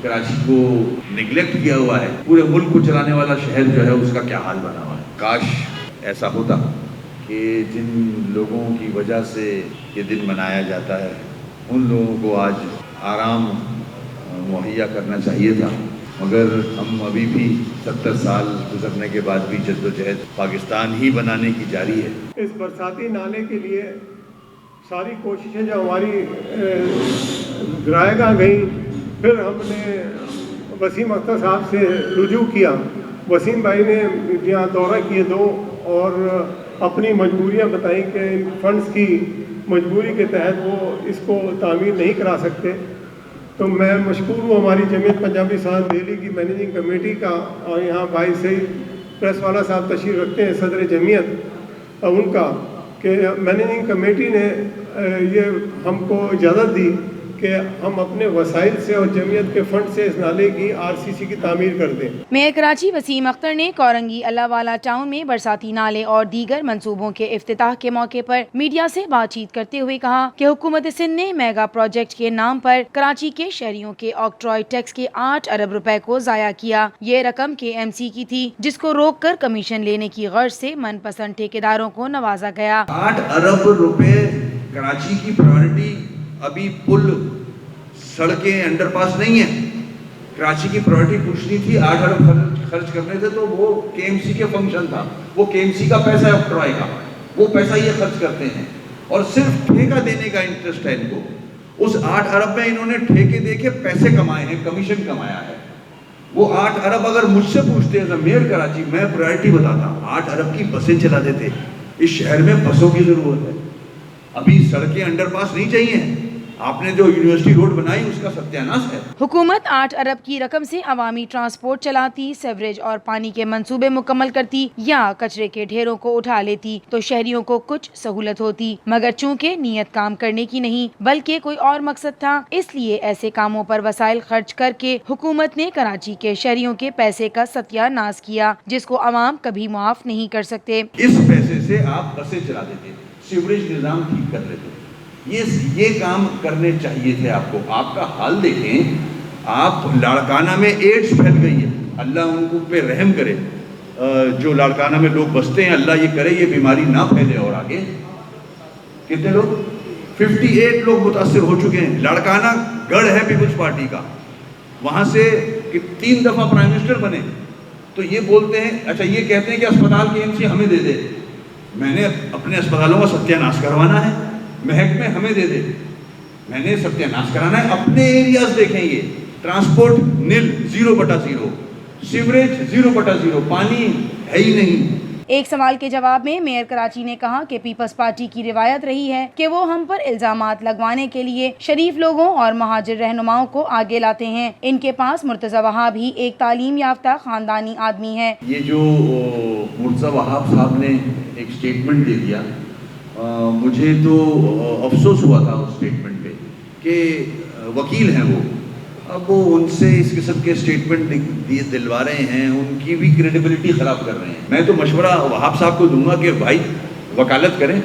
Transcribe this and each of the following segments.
कराची को निगलेक्ट किया हुआ है, पूरे मुल्क को चलाने वाला शहर जो है उसका क्या हाल बना हुआ है। काश ऐसा होता कि जिन लोगों की वजह से ये दिन मनाया जाता है उन लोगों को आज आराम मुहैया करना चाहिए था, मगर हम अभी भी 70 साल गुजरने के बाद भी जद्दोजहद पाकिस्तान ही बनाने की जारी है। इस बरसाती नाले के लिए सारी कोशिशें जो हमारी गिराएगा गई, फिर हमने वसीम अख्तर साहब से रुजू किया। वसीम भाई ने यहाँ दौरा किए दो और अपनी मजबूरियाँ बताई कि फंड्स की मजबूरी के तहत वो इसको तामीर नहीं करा सकते। तो मैं मशकूर हूँ हमारी जमीयत पंजाबी साथ दिल्ली की मैनेजिंग कमेटी का, और यहाँ भाई सईद प्रेस वाला साहब तशरीफ़ रखते हैं सदर जमीयत, उनका कि मैनेजिंग कमेटी ने ये हमको इजाज़त दी कि हम अपने वसाइल से और जमीयत के फंड से इस नाले की आरसीसी की तामीर कर दें। मेयर कराची वसीम अख्तर ने कोरंगी अल्लाहवाला टाउन में बरसाती नाले और दीगर मंसूबों के इफ्तिताह के मौके पर मीडिया से बातचीत करते हुए कहा कि हुकूमत सिंध ने मेगा प्रोजेक्ट के नाम पर कराची के शहरियों के ऑक्ट्रॉय टैक्स के 8 अरब रुपए को जाया किया। ये रकम KMC की थी, जिसको रोक कर कमीशन लेने की गर्ज से मनपसंद ठेकेदारों को नवाजा गया। 8 अरब रुपए कराची की प्रायोरिटी अभी पुल, सड़कें, अंडरपास नहीं है। कराची की प्रायोरिटी पूछनी थी, 8 अरब खर्च करने थे तो वो KMC के फंक्शन था, वो KMC का पैसा है ऑक्ट्रॉय का, वो पैसा ये खर्च करते हैं और सिर्फ ठेका देने का इंटरेस्ट है इनको। उस 8 अरब में इन्होंने ठेके दे के पैसे कमाए हैं, कमीशन कमाया है। वो 8 अरब अगर मुझसे पूछते हैं मेयर कराची, मैं प्रायोरिटी बताता हूँ, 8 अरब की बसें चला देते। इस शहर में बसों की जरूरत है, अभी सड़कें, अंडरपास नहीं चाहिए। आपने जो यूनिवर्सिटी रोड बनाई उसका सत्यानाश है। हुकूमत 8 अरब की रकम से अवामी ट्रांसपोर्ट चलाती, सीवरेज और पानी के मंसूबे मुकम्मल करती या कचरे के ढेरों को उठा लेती तो शहरियों को कुछ सहूलत होती, मगर चूंकि नीयत काम करने की नहीं बल्कि कोई और मकसद था, इसलिए ऐसे कामों पर वसाइल खर्च करके हुकूमत ने कराची के शहरियों के पैसे का सत्यानाश किया, जिसको अवाम कभी मुआफ नहीं कर सकते। इस पैसे से आप बसें चला देते, सीवरेज निजाम ठीक कर लेते, ये काम करने चाहिए थे आपको। आपका हाल देखें, आप लाड़काना में एड्स फैल गई है, अल्लाह उनको पे रहम करे। जो लाड़काना में लोग बसते हैं, अल्लाह ये करे ये बीमारी ना फैले। और आगे कितने लोग, 58 लोग मुतासिर हो चुके हैं। लाड़काना गढ़ है पीपल्स पार्टी का, वहाँ से 3 दफ़ा प्राइम मिनिस्टर बने, तो ये बोलते हैं, अच्छा ये कहते हैं कि अस्पताल KMC हमें दे दे। मैंने अपने अस्पतालों का सत्यानाश करवाना है, महकमे हमें दे दे, मैंने सत्यानाश कराना है। अपने एरियाज देखेंगे, ट्रांसपोर्ट नील, 0/0, सीवरेज 0/0, पानी है ही नहीं। एक सवाल के जवाब में मेयर कराची ने कहा कि पीपल्स पार्टी की रिवायत रही है कि वो हम पर इल्जामात लगवाने के लिए शरीफ लोगों और महाजिर रहनुमाओं को आगे लाते हैं। इनके पास मुर्तज़ा वहाब ही एक तालीम याफ्ता खानदानी आदमी है। ये जो मुर्तज़ा वहाब साहब ने एक स्टेटमेंट दे दिया, मुझे तो अफसोस हुआ था उस स्टेटमेंट पे कि वकील हैं वो, अब वो उनसे इस किस्म के स्टेटमेंट दिलवा रहे हैं, उनकी भी क्रेडिबिलिटी ख़राब कर रहे हैं। मैं तो मशवरा वहाब साहब को दूंगा कि भाई वकालत करें,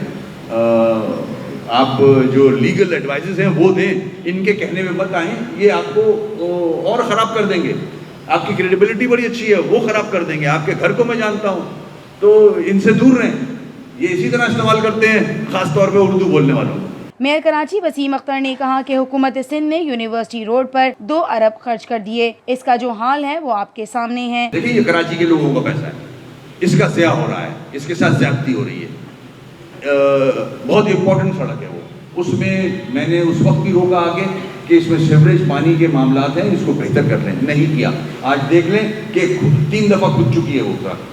आप जो लीगल एडवाइजेस हैं वो दें, इनके कहने में मत आएँ, ये आपको और ख़राब कर देंगे। आपकी क्रेडिबिलिटी बड़ी अच्छी है, वो ख़राब कर देंगे। आपके घर को मैं जानता हूँ, तो इनसे दूर रहें। ये इसी तरह इस्तेमाल करते हैं, ख़ास तौर पे उर्दू बोलने वालों को। मेयर कराची वसीम अख्तर ने कहा कि हुकूमत सिंध ने यूनिवर्सिटी रोड पर 2 अरब खर्च कर दिए। इसका जो हाल है वो आपके सामने है। देखिए, ये कराची के लोगों का पैसा है, इसका ज़िया हो रहा है, इसके साथ ज़्यादती हो रही है। बहुत इंपॉर्टेंट सड़क है वो, उसमें मैंने उस वक्त भी रोका आगे कि इसमें सीवरेज पानी के मामलात हैं, इसको बेहतर कर लें, नहीं किया। आज देख लें कि 3 दफ़ा खुद चुकी है वो सड़क।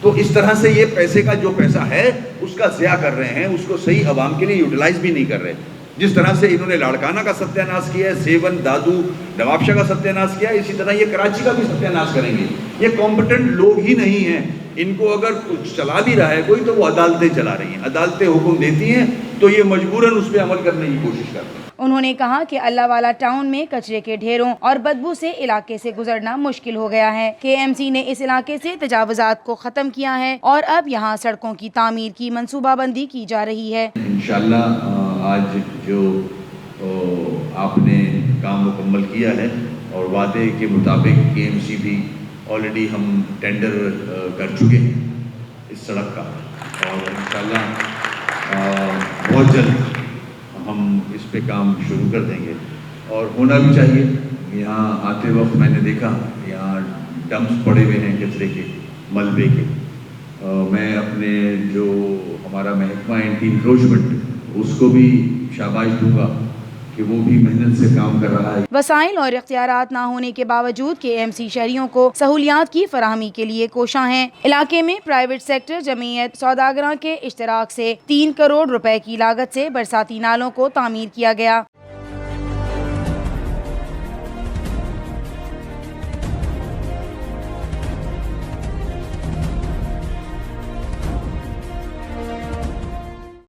तो इस तरह से ये पैसे का जो पैसा है उसका ज़िया कर रहे हैं, उसको सही आवाम के लिए यूटिलाइज भी नहीं कर रहे। जिस तरह से इन्होंने लाड़काना का सत्यानाश किया है, सेवन, दादू, नवाबशाह का सत्यानाश किया है, इसी तरह ये कराची का भी सत्यानाश करेंगे। ये कॉम्पिटेंट लोग ही नहीं हैं, इनको अगर कुछ चला भी रहा है कोई तो वो अदालतें चला रही हैं, अदालतें हुक्म देती हैं तो ये मजबूरन उस पर अमल करने की कोशिश करते हैं। उन्होंने कहा कि अल्लाहवाला टाउन में कचरे के ढेरों और बदबू से इलाके से गुजरना मुश्किल हो गया है। KMC ने इस इलाके से तजावुज़ात को ख़त्म किया है और अब यहाँ सड़कों की तामीर की मंसूबाबंदी की जा रही है। इंशाअल्लाह आज जो आपने काम मुकम्मल किया है اور وعدے کے مطابق KMC بھی آلریڈی ہم ٹینڈر کر چکے ہیں اس سڑک کا، اور انشاءاللہ بہت جلد ہم اس پہ کام شروع کر دیں گے، اور ہونا بھی چاہیے۔ یہاں آتے وقت میں نے دیکھا یہاں ڈمپس پڑے ہوئے ہیں کچرے کے، ملبے کے۔ میں اپنے جو ہمارا محکمہ اینٹی انکروچمنٹ اس کو بھی شاباش دوں گا کہ وہ بھی محنت سے کام کر رہا ہے۔ وسائل اور اختیارات نہ ہونے کے باوجود KMC شہریوں کو سہولیات کی فراہمی کے لیے کوشاں ہیں۔ علاقے میں پرائیویٹ سیکٹر جمعیت سوداگراں کے اشتراک سے 3 کروڑ روپے کی لاگت سے برساتی نالوں کو تعمیر کیا گیا۔